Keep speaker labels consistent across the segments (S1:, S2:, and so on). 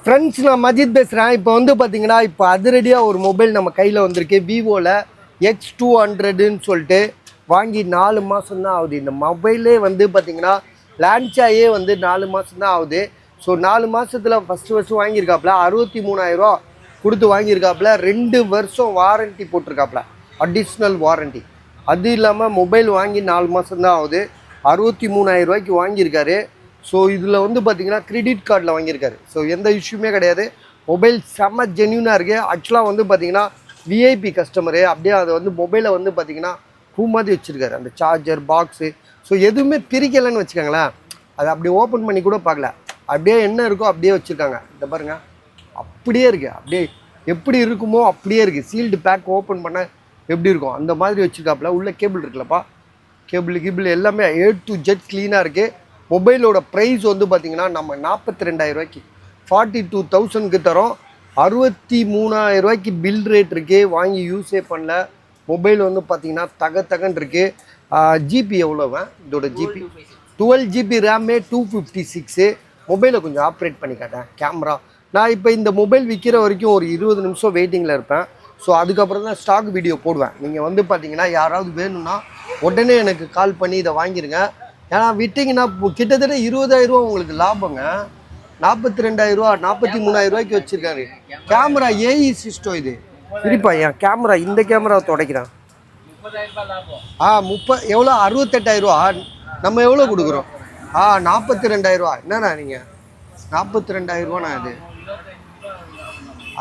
S1: Friends, நான் மஜித் பேசுகிறேன். இப்போ வந்து பார்த்தீங்கன்னா, இப்போ அதிரடியாக ஒரு மொபைல் நம்ம கையில் வந்திருக்கு. விவோவில் X200ன்னு சொல்லிட்டு வாங்கி 4 மாதம் தான் ஆகுது. இந்த மொபைலே வந்து பார்த்தீங்கன்னா லான்ச் ஆகியே வந்து 4 மாதம் தான் ஆகுது. ஸோ 4 மாதத்தில் ஃபஸ்ட்டு வாங்கியிருக்காப்புல 63,000 கொடுத்து வாங்கியிருக்காப்புல. 2 வருஷம் வாரண்ட்டி போட்டிருக்காப்புல, அடிஷ்னல் வாரண்ட்டி. அது இல்லாமல் மொபைல் வாங்கி 4 மாதம் தான் ஆகுது. 63,000 வாங்கியிருக்காரு. ஸோ இதில் வந்து பார்த்திங்கன்னா கிரெடிட் கார்டில் வாங்கியிருக்காரு. ஸோ எந்த இஷ்யூமே கிடையாது. மொபைல் செம்ம ஜென்யூனாக இருக்குது. ஆக்சுவலாக வந்து பார்த்திங்கன்னா விஐபி கஸ்டமரு. அப்படியே அதை வந்து மொபைலை வந்து பார்த்திங்கன்னா பூ மாதிரி வச்சுருக்காரு. அந்த சார்ஜர் பாக்ஸு ஸோ எதுவுமே பிரிக்கலைன்னு வச்சுக்கோங்களேன். அதை அப்படியே ஓப்பன் பண்ணி கூட பார்க்கல. அப்படியே என்ன இருக்கோ அப்படியே வச்சுருக்காங்க. இந்த பாருங்கள், அப்படியே இருக்குது. அப்படியே எப்படி இருக்குமோ அப்படியே இருக்குது. சீல்டு பேக் ஓப்பன் பண்ண எப்படி இருக்கும் அந்த மாதிரி வச்சுருக்காப்புல. உள்ள கேபிள் இருக்குல்லப்பா, கேபிள் எல்லாமே A to Z க்ளீனாக இருக்குது. மொபைலோட ப்ரைஸ் வந்து பார்த்திங்கன்னா நம்ம 42,000 42,000க்கு தரோம். 63,000 பில் ரேட் இருக்குது. வாங்கி யூஸே பண்ணல. மொபைல் வந்து பார்த்திங்கன்னா தகன்னு இருக்குது. ஜிபி எவ்வளோவேன் இதோட ஜிபி 12 GB ரேமே 256. மொபைலை கொஞ்சம் ஆப்ரேட் பண்ணி காட்டேன். கேமரா நான் இப்போ இந்த மொபைல் விற்கிற வரைக்கும் ஒரு 20 நிமிஷம் வெயிட்டிங்கில் இருப்பேன். ஸோ அதுக்கப்புறம் தான் ஸ்டாக் வீடியோ போடுவேன். நீங்கள் வந்து பார்த்தீங்கன்னா யாராவது வேணும்னா உடனே எனக்கு கால் பண்ணி இதை வாங்கிடுங்க. ஏன்னா விட்டிங்கன்னா கிட்டத்தட்ட 20,000 உங்களுக்கு லாபங்க. 42,000 43,000 வச்சுருக்காரு. கேமரா ஏஇ சிஸ்டம் இது. சரிப்பா, என் கேமரா இந்த கேமராவை துடைக்கிறேன். 30 எவ்வளோ 68,000. நம்ம எவ்வளோ கொடுக்குறோம்? 42,000. என்னண்ணா நீங்கள் 42,000 இது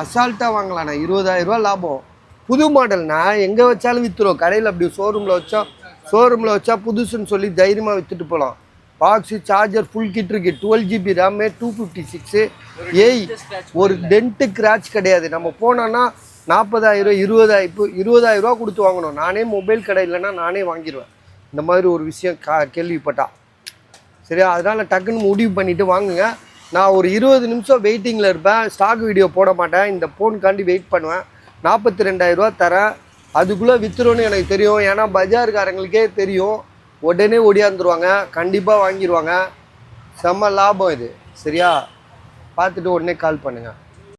S1: அசால்ட்டாக வாங்கலாண்ணா. 20,000 லாபம். புது மாடல்னா எங்கே வச்சாலும் விற்றுரும். கடையில் அப்படி ஷோரூமில் வச்சா புதுசுன்னு சொல்லி தைரியமாக விற்றுட்டு போகலாம். பாக்ஸு சார்ஜர் ஃபுல் கிட் இருக்குது. 12 GB ரேமே 256 ஏய். ஒரு டென்ட்டு கிராச் கிடையாது. நம்ம போனோன்னா 40,000 20,000 இப்போ 20,000 கொடுத்து வாங்கணும். நானே மொபைல் கடை இல்லைன்னா நானே வாங்கிடுவேன். இந்த மாதிரி ஒரு விஷயம் கேள்விப்பட்டா. சரியா, அதனால் டக்குன்னு முடிவு பண்ணிவிட்டு வாங்குங்க. நான் ஒரு 20 நிமிஷம் வெயிட்டிங்கில் இருப்பேன். ஸ்டாக் வீடியோ போட மாட்டேன். இந்த ஃபோனுக்காண்டி வெயிட் பண்ணுவேன். 42,000 தரேன். அதுக்குள்ளே விற்றுருன்னு எனக்கு தெரியும். ஏன்னா பஜார்காரங்களுக்கே தெரியும். உடனே ஓடியாந்துருவாங்க. கண்டிப்பாக வாங்கிடுவாங்க. செம்ம லாபம் இது. சரியா, பார்த்துட்டு உடனே கால் பண்ணுங்கள்.